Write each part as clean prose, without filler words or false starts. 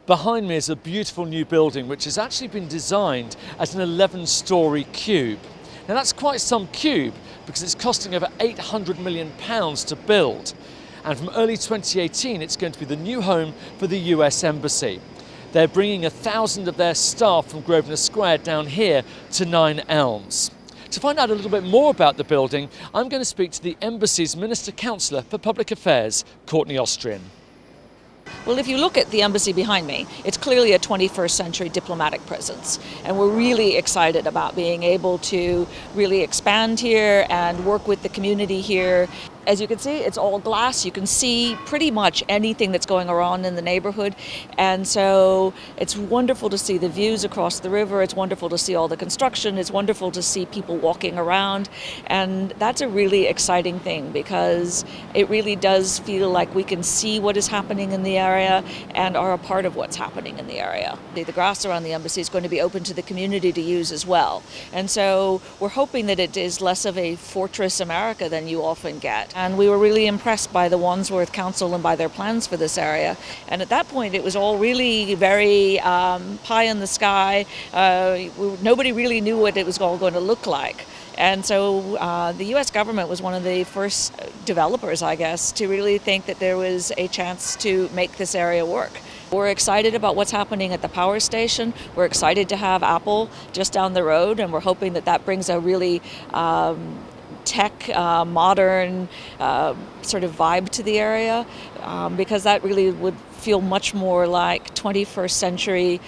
Behind me is a beautiful new building which has actually been designed as an 11-storey cube. Now that's quite some cube because it's costing over £800 million to build. And from early 2018 it's going to be the new home for the US Embassy. They're bringing 1,000 of their staff from Grosvenor Square down here to Nine Elms. To find out a little bit more about the building, I'm going to speak to the Embassy's Minister Councillor for Public Affairs, Courtney Austrian. Well, if you look at the embassy behind me, it's clearly a 21st century diplomatic presence. And we're really excited about being able to really expand here and work with the community here. As you can see, it's all glass. You can see pretty much anything that's going around in the neighborhood. And so it's wonderful to see the views across the river. It's wonderful to see all the construction. It's wonderful to see people walking around. And that's a really exciting thing because it really does feel like we can see what is happening in the area and are a part of what's happening in the area. The grass around the embassy is going to be open to the community to use as well. And so we're hoping that it is less of a fortress America than you often get. And we were really impressed by the Wandsworth Council and by their plans for this area. And at that point, it was all really very pie in the sky. Nobody really knew what it was all going to look like. And so the U.S. government was one of the first developers, I guess, to really think that there was a chance to make this area work. We're excited about what's happening at the power station. We're excited to have Apple just down the road, and we're hoping that that brings a really tech, modern sort of vibe to the area, because that really would feel much more like 21st century,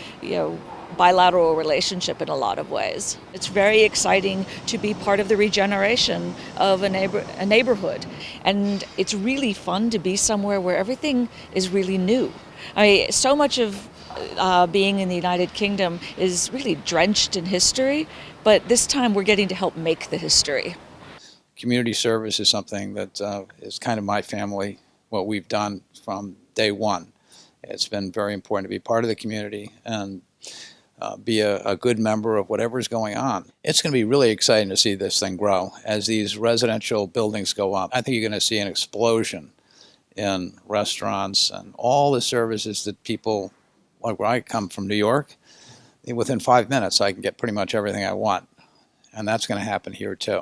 bilateral relationship in a lot of ways. It's very exciting to be part of the regeneration of a neighborhood, and it's really fun to be somewhere where everything is really new. I mean, so much of being in the United Kingdom is really drenched in history, but this time we're getting to help make the history. Community service is something that is kind of my family, what we've done from day one. It's been very important to be part of the community and be a good member of whatever's going on. It's going to be really exciting to see this thing grow. As these residential buildings go up, I think you're going to see an explosion in restaurants and all the services that people, like where I come from, New York, within 5 minutes I can get pretty much everything I want. And that's going to happen here too.